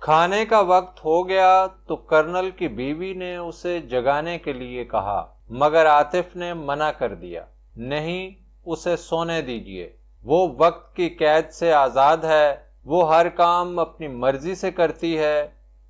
کھانے کا وقت ہو گیا تو کرنل کی بیوی نے اسے جگانے کے لیے کہا، مگر عاطف نے منع کر دیا۔ نہیں، اسے سونے دیجیے، وہ وقت کی قید سے آزاد ہے، وہ ہر کام اپنی مرضی سے کرتی ہے،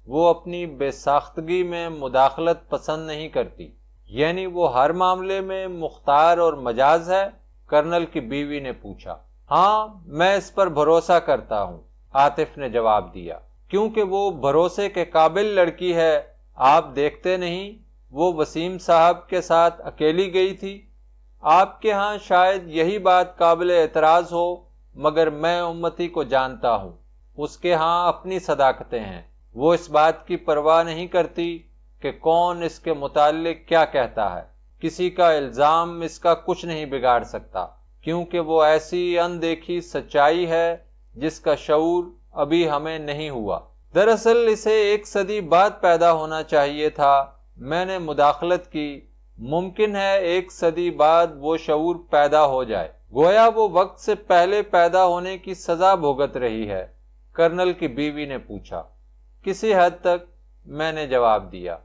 وہ اپنی بے ساختگی میں مداخلت پسند نہیں کرتی۔ یعنی وہ ہر معاملے میں مختار اور مجاز ہے؟ کرنل کی بیوی نے پوچھا۔ ہاں، میں اس پر بھروسہ کرتا ہوں، عاطف نے جواب دیا، کیونکہ وہ بھروسے کے قابل لڑکی ہے۔ آپ دیکھتے نہیں، وہ وسیم صاحب کے ساتھ اکیلی گئی تھی۔ آپ کے ہاں شاید یہی بات قابل اعتراض ہو، مگر میں امتی کو جانتا ہوں، اس کے ہاں اپنی صداقتیں ہیں۔ وہ اس بات کی پرواہ نہیں کرتی کہ کون اس کے متعلق کیا کہتا ہے۔ کسی کا الزام اس کا کچھ نہیں بگاڑ سکتا، کیونکہ وہ ایسی اندیکھی سچائی ہے جس کا شعور ابھی ہمیں نہیں ہوا۔ دراصل اسے 1 صدی بعد پیدا ہونا چاہیے تھا۔ میں نے مداخلت کی، ممکن ہے 1 صدی بعد وہ شعور پیدا ہو جائے، گویا وہ وقت سے پہلے پیدا ہونے کی سزا بھگت رہی ہے۔ کرنل کی بیوی نے پوچھا۔ کسی حد تک، میں نے جواب دیا،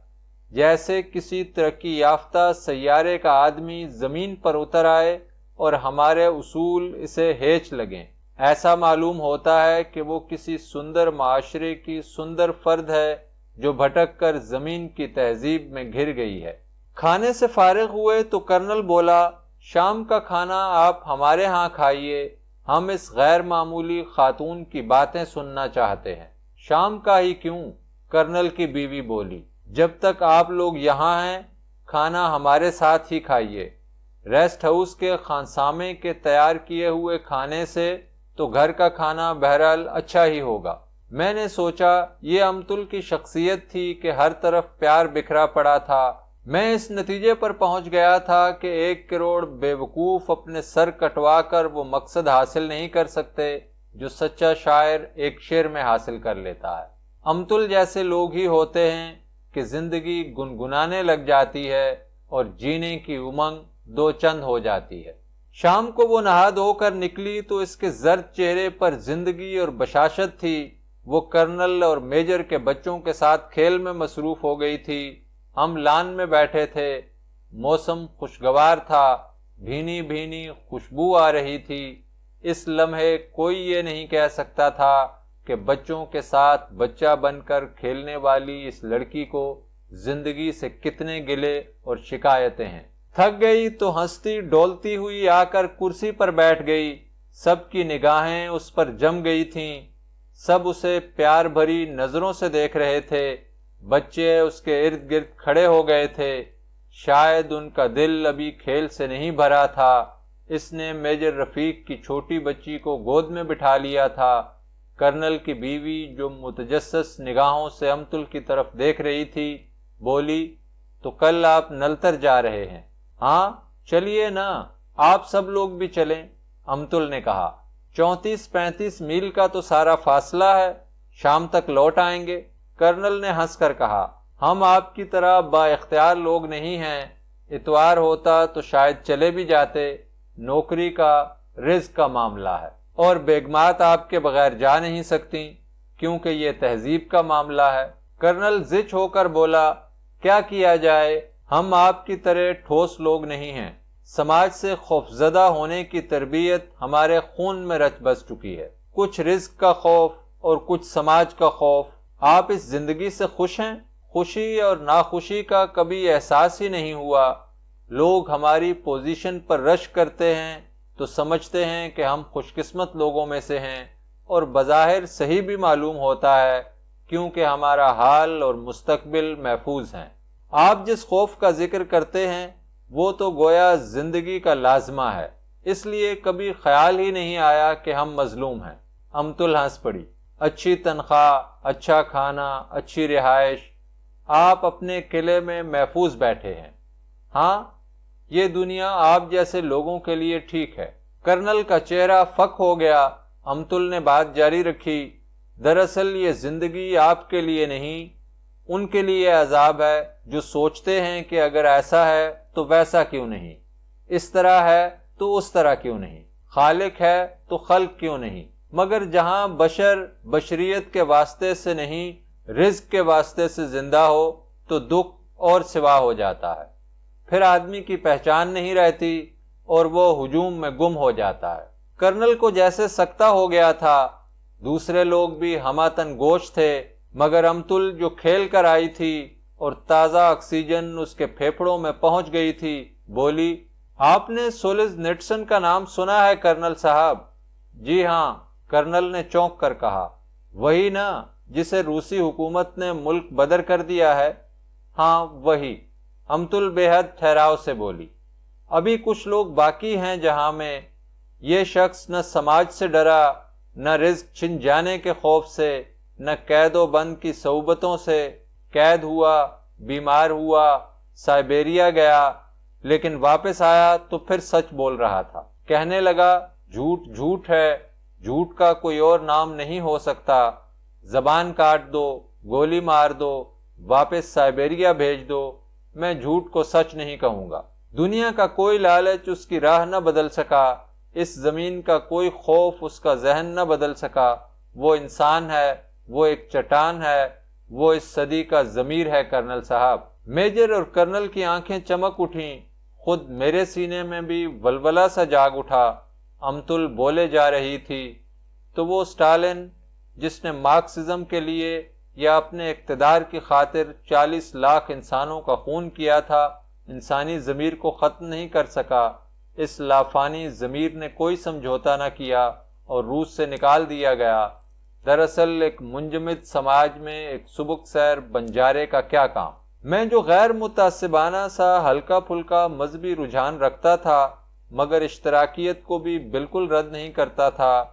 جیسے کسی ترقی یافتہ سیارے کا آدمی زمین پر اتر آئے اور ہمارے اصول اسے ہیچ لگیں۔ ایسا معلوم ہوتا ہے کہ وہ کسی سندر معاشرے کی سندر فرد ہے جو بھٹک کر زمین کی تہذیب میں گر گئی ہے۔ کھانے سے فارغ ہوئے تو کرنل بولا، شام کا کھانا آپ ہمارے ہاں کھائیے، ہم اس غیر معمولی خاتون کی باتیں سننا چاہتے ہیں۔ شام کا ہی کیوں؟ کرنل کی بیوی بولی، جب تک آپ لوگ یہاں ہیں کھانا ہمارے ساتھ ہی کھائیے۔ ریسٹ ہاؤس کے خانسامے کے تیار کیے ہوئے کھانے سے تو گھر کا کھانا بہرحال اچھا ہی ہوگا۔ میں نے سوچا یہ امتل کی شخصیت تھی کہ ہر طرف پیار بکھرا پڑا تھا۔ میں اس نتیجے پر پہنچ گیا تھا کہ 1 کروڑ بے وقوف اپنے سر کٹوا کر وہ مقصد حاصل نہیں کر سکتے جو سچا شاعر ایک شعر میں حاصل کر لیتا ہے۔ امتل جیسے لوگ ہی ہوتے ہیں کہ زندگی گنگنانے لگ جاتی ہے اور جینے کی امنگ 2 چند ہو جاتی ہے۔ شام کو وہ نہا دھو کر نکلی تو اس کے زرد چہرے پر زندگی اور بشاشت تھی۔ وہ کرنل اور میجر کے بچوں کے ساتھ کھیل میں مصروف ہو گئی تھی۔ ہم لان میں بیٹھے تھے، موسم خوشگوار تھا، بھینی بھینی خوشبو آ رہی تھی۔ اس لمحے کوئی یہ نہیں کہہ سکتا تھا کہ بچوں کے ساتھ بچہ بن کر کھیلنے والی اس لڑکی کو زندگی سے کتنے گلے اور شکایتیں ہیں۔ تھک گئی تو ہنستی ڈولتی ہوئی آ کر کرسی پر بیٹھ گئی۔ سب کی نگاہیں اس پر جم گئی تھیں، سب اسے پیار بھری نظروں سے دیکھ رہے تھے۔ بچے اس کے ارد گرد کھڑے ہو گئے تھے، شاید ان کا دل ابھی کھیل سے نہیں بھرا تھا۔ اس نے میجر رفیق کی چھوٹی بچی کو گود میں بٹھا لیا تھا۔ کرنل کی بیوی جو متجسس نگاہوں سے امتل کی طرف دیکھ رہی تھی بولی، تو کل آپ نلتر جا رہے ہیں؟ ہاں، چلیے نا، آپ سب لوگ بھی چلیں، امتل نے کہا۔ 34-35 میل کا تو سارا فاصلہ ہے، شام تک لوٹ آئیں گے۔ کرنل نے ہنس کر کہا، ہم آپ کی طرح با اختیار لوگ نہیں ہیں، اتوار ہوتا تو شاید چلے بھی جاتے، نوکری کا رزق کا معاملہ ہے، اور بیگمات آپ کے بغیر جا نہیں سکتی کیونکہ یہ تہذیب کا معاملہ ہے۔ کرنل زچ ہو کر بولا، کیا کیا جائے، ہم آپ کی طرح ٹھوس لوگ نہیں ہیں، سماج سے خوفزدہ ہونے کی تربیت ہمارے خون میں رچ بس چکی ہے، کچھ رزق کا خوف اور کچھ سماج کا خوف۔ آپ اس زندگی سے خوش ہیں؟ خوشی اور ناخوشی کا کبھی احساس ہی نہیں ہوا۔ لوگ ہماری پوزیشن پر رش کرتے ہیں تو سمجھتے ہیں کہ ہم خوش قسمت لوگوں میں سے ہیں، اور بظاہر صحیح بھی معلوم ہوتا ہے کیونکہ ہمارا حال اور مستقبل محفوظ ہیں۔ آپ جس خوف کا ذکر کرتے ہیں وہ تو گویا زندگی کا لازمہ ہے، اس لیے کبھی خیال ہی نہیں آیا کہ ہم مظلوم ہیں۔ امتل ہنس پڑی، اچھی تنخواہ، اچھا کھانا، اچھی رہائش، آپ اپنے قلعے میں محفوظ بیٹھے ہیں۔ ہاں، یہ دنیا آپ جیسے لوگوں کے لیے ٹھیک ہے۔ کرنل کا چہرہ فک ہو گیا۔ امتل نے بات جاری رکھی، دراصل یہ زندگی آپ کے لیے نہیں، ان کے لیے عذاب ہے جو سوچتے ہیں کہ اگر ایسا ہے تو ویسا کیوں نہیں، اس طرح ہے تو اس طرح کیوں نہیں، خالق ہے تو خلق کیوں نہیں۔ مگر جہاں بشر بشریت کے واسطے سے نہیں رزق کے واسطے سے زندہ ہو تو دکھ اور سوا ہو جاتا ہے، پھر آدمی کی پہچان نہیں رہتی اور وہ ہجوم میں گم ہو جاتا ہے۔ کرنل کو جیسے سکتہ ہو گیا تھا، دوسرے لوگ بھی ہماتن گوش تھے، مگر امتل جو کھیل کر آئی تھی اور تازہ آکسیجن اس کے پھیپھڑوں میں پہنچ گئی تھی، بولی، آپ نے سولز نیٹسن کا نام سنا ہے کرنل صاحب؟ جی ہاں، کرنل نے چونک کر کہا۔ وہی نا جسے روسی حکومت نے ملک بدر کر دیا ہے؟ ہاں وہی، امتل بے حد ٹھہراؤ سے بولی۔ ابھی کچھ لوگ باقی ہیں جہاں میں یہ شخص نہ سماج سے ڈرا، نہ رزق چھن جانے کے خوف سے، نہ قید و بند کی صعوبتوں سے۔ قید ہوا، بیمار ہوا، سائبیریا گیا، لیکن واپس آیا تو پھر سچ بول رہا تھا۔ کہنے لگا، جھوٹ جھوٹ ہے، جھوٹ کا کوئی اور نام نہیں ہو سکتا۔ زبان کاٹ دو، گولی مار دو، واپس سائبیریا بھیج دو، میں جھوٹ کو سچ نہیں کہوں گا۔ دنیا کا کوئی لالچ اس کی راہ نہ بدل سکا، اس زمین کا کوئی خوف اس کا ذہن نہ بدل سکا۔ وہ انسان ہے، وہ ایک چٹان ہے، وہ اس صدی کا ضمیر ہے کرنل صاحب۔ میجر اور کرنل کی آنکھیں چمک اٹھیں، خود میرے سینے میں بھی ولولہ سا جاگ اٹھا۔ امتل بولے جا رہی تھی، تو وہ اسٹالن جس نے مارکسزم کے لیے یا اپنے اقتدار کی خاطر 40 لاکھ انسانوں کا خون کیا تھا، انسانی ضمیر کو ختم نہیں کر سکا۔ اس لافانی ضمیر نے کوئی سمجھوتا نہ کیا اور روس سے نکال دیا گیا۔ دراصل ایک منجمد سماج میں ایک سبک سیر بنجارے کا کیا کام؟ میں جو غیر متعصبانہ سا ہلکا پھلکا مذہبی رجحان رکھتا تھا، مگر اشتراکیت کو بھی بالکل رد نہیں کرتا تھا،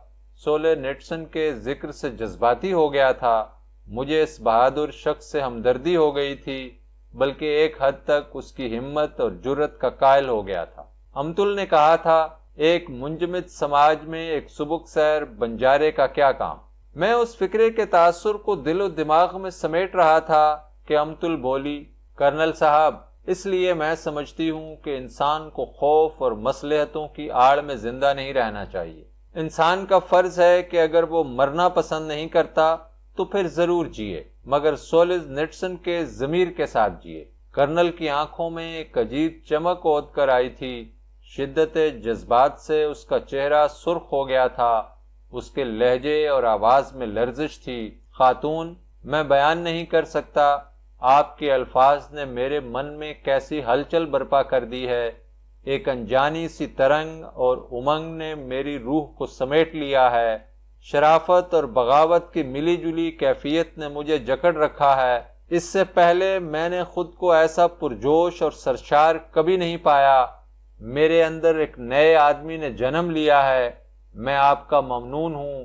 سولے نیٹسن کے ذکر سے جذباتی ہو گیا تھا۔ مجھے اس بہادر شخص سے ہمدردی ہو گئی تھی، بلکہ ایک حد تک اس کی ہمت اور جرت کا قائل ہو گیا تھا۔ امتل نے کہا تھا، ایک منجمد سماج میں ایک سبک سیر بنجارے کا کیا کام؟ میں اس فکرے کے تاثر کو دل و دماغ میں سمیٹ رہا تھا کہ امتل بولی، کرنل صاحب، اس لیے میں سمجھتی ہوں کہ انسان کو خوف اور مصلحتوں کی آڑ میں زندہ نہیں رہنا چاہیے۔ انسان کا فرض ہے کہ اگر وہ مرنا پسند نہیں کرتا تو پھر ضرور جیے، مگر سولز نیٹسن کے ضمیر کے ساتھ جیے۔ کرنل کی آنکھوں میں ایک عجیب چمک اودھ کر آئی تھی، شدت جذبات سے اس کا چہرہ سرخ ہو گیا تھا، اس کے لہجے اور آواز میں لرزش تھی۔ خاتون، میں بیان نہیں کر سکتا، آپ کے الفاظ نے میرے من میں کیسی ہلچل برپا کر دی ہے۔ ایک انجانی سی ترنگ اور امنگ نے میری روح کو سمیٹ لیا ہے۔ شرافت اور بغاوت کی ملی جلی کیفیت نے مجھے جکڑ رکھا ہے۔ اس سے پہلے میں نے خود کو ایسا پرجوش اور سرشار کبھی نہیں پایا۔ میرے اندر ایک نئے آدمی نے جنم لیا ہے۔ میں آپ کا ممنون ہوں،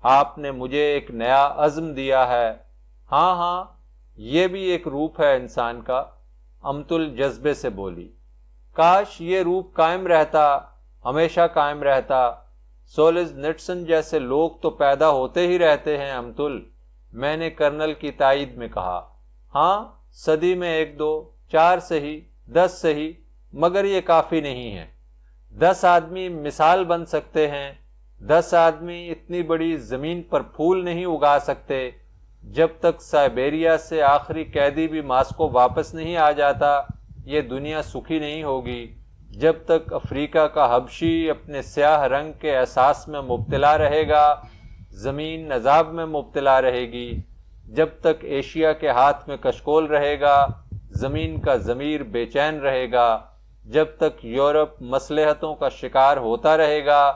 آپ نے مجھے ایک نیا عزم دیا ہے۔ ہاں ہاں، یہ بھی ایک روپ ہے انسان کا، امتل جذبے سے بولی۔ کاش یہ روپ قائم رہتا، ہمیشہ قائم رہتا۔ سولز نیٹسن جیسے لوگ تو پیدا ہوتے ہی رہتے ہیں امتل، میں نے کرنل کی تائید میں کہا۔ ہاں، صدی میں 1 2 4 صحیح، 10 صحیح، مگر یہ کافی نہیں ہے۔ 10 آدمی مثال بن سکتے ہیں، 10 آدمی اتنی بڑی زمین پر پھول نہیں اگا سکتے۔ جب تک سائبیریا سے آخری قیدی بھی ماسکو واپس نہیں آ جاتا، یہ دنیا سکھی نہیں ہوگی۔ جب تک افریقہ کا حبشی اپنے سیاہ رنگ کے احساس میں مبتلا رہے گا، زمین عذاب میں مبتلا رہے گی۔ جب تک ایشیا کے ہاتھ میں کشکول رہے گا، زمین کا ضمیر بے چین رہے گا۔ جب تک یورپ مصلحتوں کا شکار ہوتا رہے گا،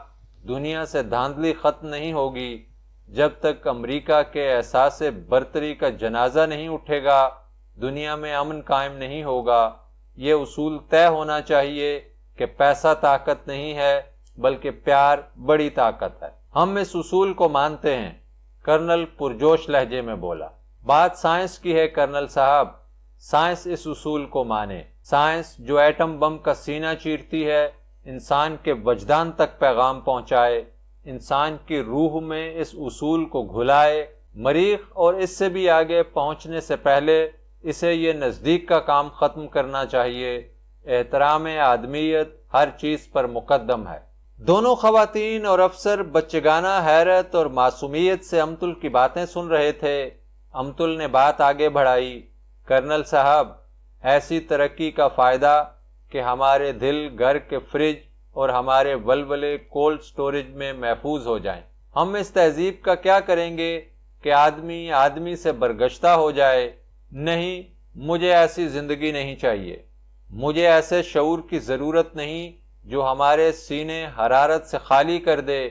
دنیا سے دھاندلی ختم نہیں ہوگی۔ جب تک امریکہ کے احساس برتری کا جنازہ نہیں اٹھے گا، دنیا میں امن قائم نہیں ہوگا۔ یہ اصول طے ہونا چاہیے کہ پیسہ طاقت نہیں ہے، بلکہ پیار بڑی طاقت ہے۔ ہم اس اصول کو مانتے ہیں، کرنل پرجوش لہجے میں بولا۔ بات سائنس کی ہے کرنل صاحب، سائنس اس اصول کو مانے۔ سائنس جو ایٹم بم کا سینہ چیرتی ہے، انسان کے وجدان تک پیغام پہنچائے، انسان کی روح میں اس اصول کو گھلائے۔ مریخ اور اس سے بھی آگے پہنچنے سے پہلے اسے یہ نزدیک کا کام ختم کرنا چاہیے۔ احترام آدمیت ہر چیز پر مقدم ہے۔ دونوں خواتین اور افسر بچگانہ حیرت اور معصومیت سے امتل کی باتیں سن رہے تھے۔ امتل نے بات آگے بڑھائی، کرنل صاحب، ایسی ترقی کا فائدہ کہ ہمارے دل گھر کے فریج اور ہمارے ولولے کولڈ سٹوریج میں محفوظ ہو جائیں۔ ہم اس تہذیب کا کیا کریں گے کہ آدمی آدمی سے برگشتہ ہو جائے؟ نہیں، مجھے ایسی زندگی نہیں چاہیے۔ مجھے ایسے شعور کی ضرورت نہیں جو ہمارے سینے حرارت سے خالی کر دے۔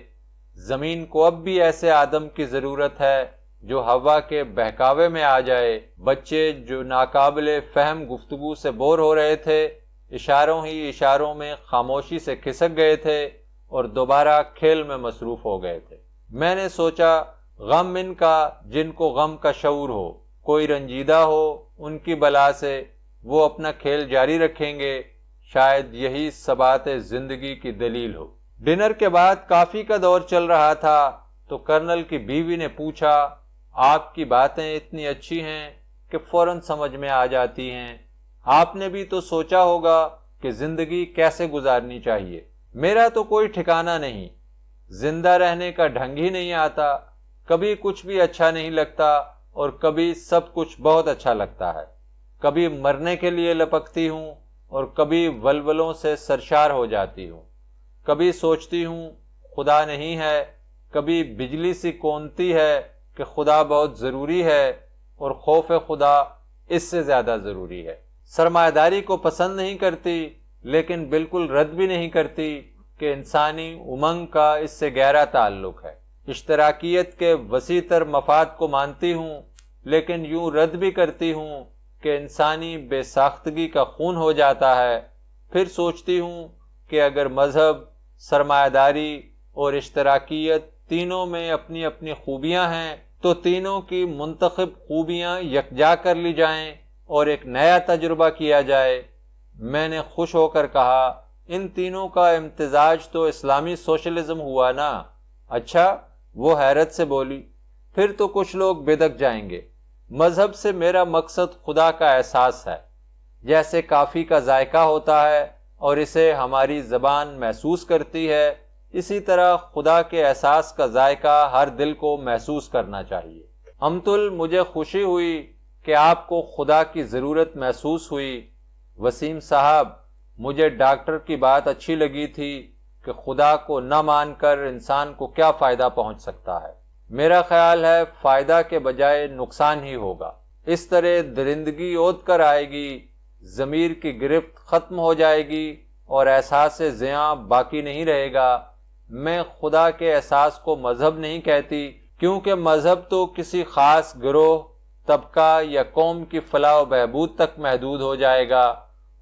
زمین کو اب بھی ایسے آدم کی ضرورت ہے جو ہوا کے بہکاوے میں آ جائے۔ بچے جو ناقابل فہم گفتگو سے بور ہو رہے تھے، اشاروں ہی اشاروں میں خاموشی سے کھسک گئے تھے اور دوبارہ کھیل میں مصروف ہو گئے تھے۔ میں نے سوچا، غم ان کا جن کو غم کا شعور ہو، کوئی رنجیدہ ہو ان کی بلا سے، وہ اپنا کھیل جاری رکھیں گے، شاید یہی ثبات زندگی کی دلیل ہو۔ ڈنر کے بعد کافی کا دور چل رہا تھا تو کرنل کی بیوی نے پوچھا، آپ کی باتیں اتنی اچھی ہیں کہ فوراً سمجھ میں آ جاتی ہیں۔ آپ نے بھی تو سوچا ہوگا کہ زندگی کیسے گزارنی چاہیے۔ میرا تو کوئی ٹھکانہ نہیں، زندہ رہنے کا ڈھنگ ہی نہیں آتا، کبھی کچھ بھی اچھا نہیں لگتا اور کبھی سب کچھ بہت اچھا لگتا ہے۔ کبھی مرنے کے لیے لپکتی ہوں اور کبھی ولولوں سے سرشار ہو جاتی ہوں۔ کبھی سوچتی ہوں خدا نہیں ہے، کبھی بجلی سی کونتی ہے کہ خدا بہت ضروری ہے اور خوف خدا اس سے زیادہ ضروری ہے۔ سرمایہ داری کو پسند نہیں کرتی لیکن بالکل رد بھی نہیں کرتی کہ انسانی امنگ کا اس سے گہرا تعلق ہے۔ اشتراکیت کے وسیع تر مفاد کو مانتی ہوں لیکن یوں رد بھی کرتی ہوں کہ انسانی بے ساختگی کا خون ہو جاتا ہے۔ پھر سوچتی ہوں کہ اگر مذہب، سرمایہ داری اور اشتراکیت تینوں میں اپنی اپنی خوبیاں ہیں تو تینوں کی منتخب خوبیاں یکجا کر لی جائیں اور ایک نیا تجربہ کیا جائے۔ میں نے خوش ہو کر کہا، ان تینوں کا امتزاج تو اسلامی سوشلزم ہوا نا؟ اچھا، وہ حیرت سے بولی، پھر تو کچھ لوگ بدک جائیں گے۔ مذہب سے میرا مقصد خدا کا احساس ہے۔ جیسے کافی کا ذائقہ ہوتا ہے اور اسے ہماری زبان محسوس کرتی ہے، اسی طرح خدا کے احساس کا ذائقہ ہر دل کو محسوس کرنا چاہیے۔ امتل، مجھے خوشی ہوئی کہ آپ کو خدا کی ضرورت محسوس ہوئی۔ وسیم صاحب، مجھے ڈاکٹر کی بات اچھی لگی تھی کہ خدا کو نہ مان کر انسان کو کیا فائدہ پہنچ سکتا ہے۔ میرا خیال ہے فائدہ کے بجائے نقصان ہی ہوگا۔ اس طرح درندگی اوت کر آئے گی، ضمیر کی گرفت ختم ہو جائے گی اور احساس زیاں باقی نہیں رہے گا۔ میں خدا کے احساس کو مذہب نہیں کہتی، کیونکہ مذہب تو کسی خاص گروہ، طبقہ یا قوم کی فلاح و بہبود تک محدود ہو جائے گا۔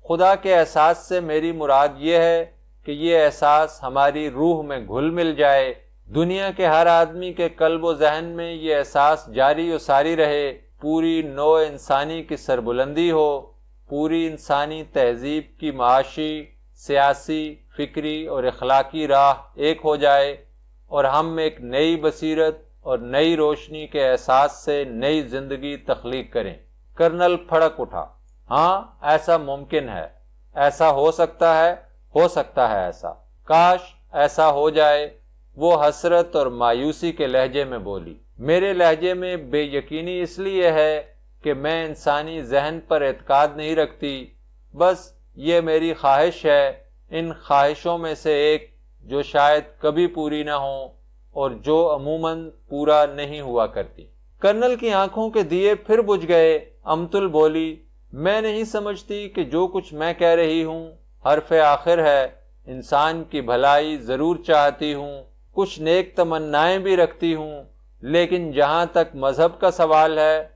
خدا کے احساس سے میری مراد یہ ہے کہ یہ احساس ہماری روح میں گھل مل جائے، دنیا کے ہر آدمی کے قلب و ذہن میں یہ احساس جاری و ساری رہے، پوری نوع انسانی کی سربلندی ہو، پوری انسانی تہذیب کی معاشی، سیاسی، فکری اور اخلاقی راہ ایک ہو جائے اور ہم ایک نئی بصیرت اور نئی روشنی کے احساس سے نئی زندگی تخلیق کریں۔ کرنل پھڑک اٹھا، ہاں، ایسا ممکن ہے، ایسا ہو سکتا ہے ایسا، کاش ایسا ہو جائے۔ وہ حسرت اور مایوسی کے لہجے میں بولی، میرے لہجے میں بے یقینی اس لیے ہے کہ میں انسانی ذہن پر اعتقاد نہیں رکھتی، بس یہ میری خواہش ہے، ان خواہشوں میں سے ایک جو شاید کبھی پوری نہ ہو اور جو عموماً پورا نہیں ہوا کرتی۔ کرنل کی آنکھوں کے دیے پھر بجھ گئے۔ امتل بولی، میں نہیں سمجھتی کہ جو کچھ میں کہہ رہی ہوں حرف آخر ہے۔ انسان کی بھلائی ضرور چاہتی ہوں، کچھ نیک تمنائیں بھی رکھتی ہوں، لیکن جہاں تک مذہب کا سوال ہے،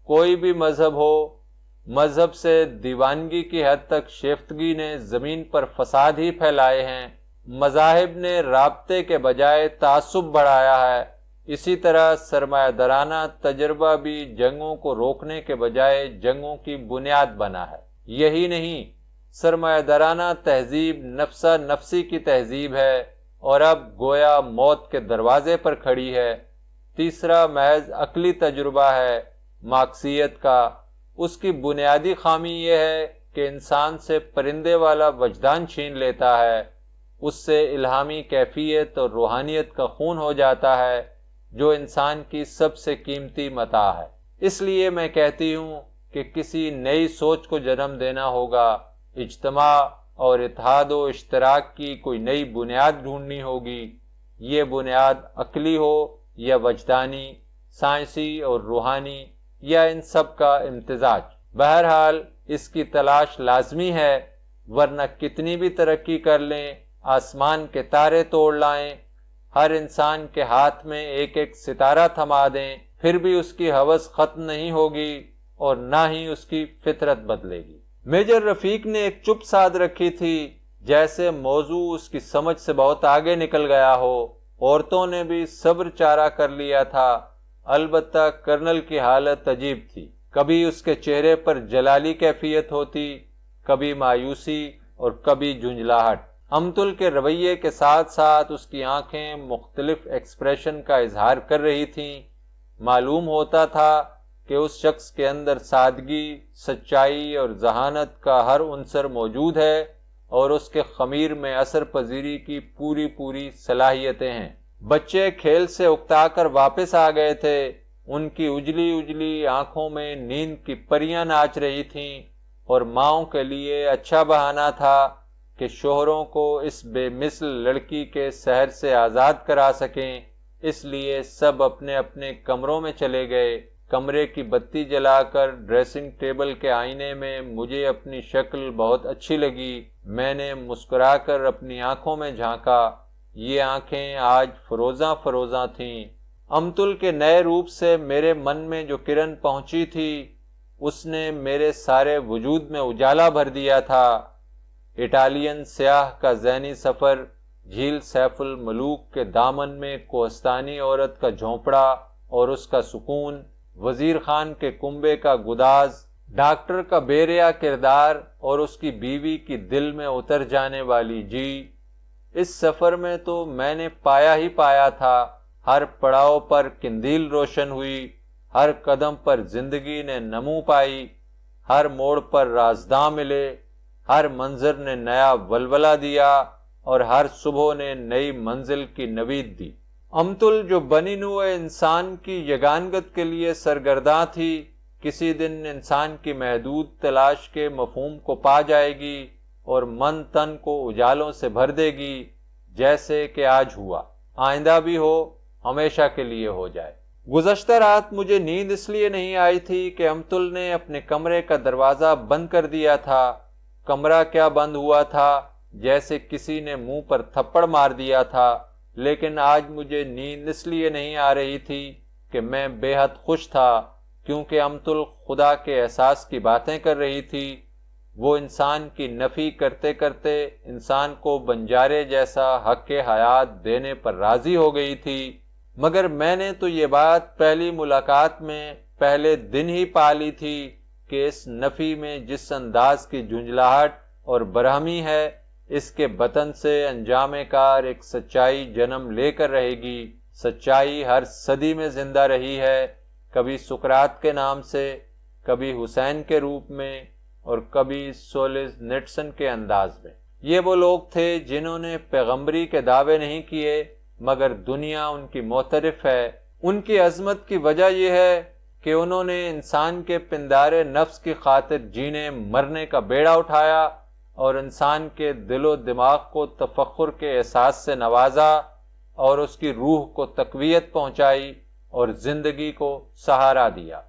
کوئی بھی مذہب ہو، مذہب سے دیوانگی کی حد تک شیفتگی نے زمین پر فساد ہی پھیلائے ہیں۔ مذاہب نے رابطے کے بجائے تعصب بڑھایا ہے، اسی طرح سرمایہ دارانہ تجربہ بھی جنگوں کو روکنے کے بجائے جنگوں کی بنیاد بنا ہے۔ یہی نہیں، سرمایہ دارانہ تہذیب نفسا نفسی کی تہذیب ہے اور اب گویا موت کے دروازے پر کھڑی ہے۔ تیسرا محض عقلی تجربہ ہے، مارکسیت کا۔ اس کی بنیادی خامی یہ ہے کہ انسان سے پرندے والا وجدان چھین لیتا ہے، اس سے الہامی کیفیت اور روحانیت کا خون ہو جاتا ہے جو انسان کی سب سے قیمتی متاع ہے۔ اس لیے میں کہتی ہوں کہ کسی نئی سوچ کو جنم دینا ہوگا، اجتماع اور اتحاد و اشتراک کی کوئی نئی بنیاد ڈھونڈنی ہوگی۔ یہ بنیاد عقلی ہو یا وجدانی، سائنسی اور روحانی، یا ان سب کا امتزاج۔ بہرحال اس کی تلاش لازمی ہے، ورنہ کتنی بھی ترقی کر لیں، آسمان کے تارے توڑ لائیں، ہر انسان کے ہاتھ میں ایک ایک ستارہ تھما دیں، پھر بھی اس کی ہوس ختم نہیں ہوگی اور نہ ہی اس کی فطرت بدلے گی۔ میجر رفیق نے ایک چپ سادھ رکھی تھی، جیسے موضوع اس کی سمجھ سے بہت آگے نکل گیا ہو۔ عورتوں نے بھی صبر چارہ کر لیا تھا، البتہ کرنل کی حالت عجیب تھی۔ کبھی اس کے چہرے پر جلالی کیفیت ہوتی، کبھی مایوسی اور کبھی جھنجھلاہٹ۔ امتل کے رویے کے ساتھ ساتھ اس کی آنکھیں مختلف ایکسپریشن کا اظہار کر رہی تھیں۔ معلوم ہوتا تھا کہ اس شخص کے اندر سادگی، سچائی اور ذہانت کا ہر عنصر موجود ہے اور اس کے خمیر میں اثر پذیری کی پوری صلاحیتیں ہیں۔ بچے کھیل سے اکتا کر واپس آ گئے تھے، ان کی اجلی اجلی آنکھوں میں نیند کی پریاں ناچ رہی تھیں، اور ماؤں کے لیے اچھا بہانہ تھا کہ شوہروں کو اس بے مثل لڑکی کے سحر سے آزاد کرا سکیں۔ اس لیے سب اپنے اپنے کمروں میں چلے گئے۔ کمرے کی بتی جلا کر ڈریسنگ ٹیبل کے آئینے میں مجھے اپنی شکل بہت اچھی لگی۔ میں نے مسکرا کر اپنی آنکھوں میں جھانکا، یہ آنکھیں آج فروزاں تھیں۔ امتل کے نئے روپ سے میرے من میں جو کرن پہنچی تھی، اس نے میرے سارے وجود میں اجالا بھر دیا تھا۔ اٹالین سیاح کا ذہنی سفر، جھیل سیف الملوک کے دامن میں کوہستانی عورت کا جھونپڑا اور اس کا سکون، وزیر خان کے کنبے کا گداز، ڈاکٹر کا بے ریا کردار اور اس کی بیوی کی دل میں اتر جانے والی جی۔ اس سفر میں تو میں نے پایا ہی پایا تھا، ہر پڑاؤ پر قندیل روشن ہوئی، ہر قدم پر زندگی نے نمو پائی، ہر موڑ پر رازداں ملے، ہر منظر نے نیا ولولہ دیا اور ہر صبح نے نئی منزل کی نوید دی۔ امتل جو بنی نوع انسان کی یگانگت کے لیے سرگرداں تھی، کسی دن انسان کی محدود تلاش کے مفہوم کو پا جائے گی اور من تن کو اجالوں سے بھر دے گی، جیسے کہ آج ہوا، آئندہ بھی ہو، ہمیشہ کے لیے ہو جائے۔ گزشتہ رات مجھے نیند اس لیے نہیں آئی تھی کہ امتل نے اپنے کمرے کا دروازہ بند کر دیا تھا۔ کمرہ کیا بند ہوا تھا، جیسے کسی نے منہ پر تھپڑ مار دیا تھا، لیکن آج مجھے نیند اس لیے نہیں آ رہی تھی کہ میں بے حد خوش تھا، کیونکہ امتل خدا کے احساس کی باتیں کر رہی تھی۔ وہ انسان کی نفی کرتے کرتے انسان کو بنجارے جیسا حق حیات دینے پر راضی ہو گئی تھی، مگر میں نے تو یہ بات پہلی ملاقات میں پہلے دن ہی پا لی تھی کہ اس نفی میں جس انداز کی جھنجھلاہٹ اور برہمی ہے، اس کے بطن سے انجام کار ایک سچائی جنم لے کر رہے گی۔ سچائی ہر صدی میں زندہ رہی ہے، کبھی سقراط کے نام سے، کبھی حسین کے روپ میں اور کبھی سولز نیٹسن کے انداز میں۔ یہ وہ لوگ تھے جنہوں نے پیغمبری کے دعوے نہیں کیے، مگر دنیا ان کی معترف ہے۔ ان کی عظمت کی وجہ یہ ہے کہ انہوں نے انسان کے پندارے نفس کی خاطر جینے مرنے کا بیڑا اٹھایا اور انسان کے دل و دماغ کو تفخر کے احساس سے نوازا اور اس کی روح کو تقویت پہنچائی اور زندگی کو سہارا دیا۔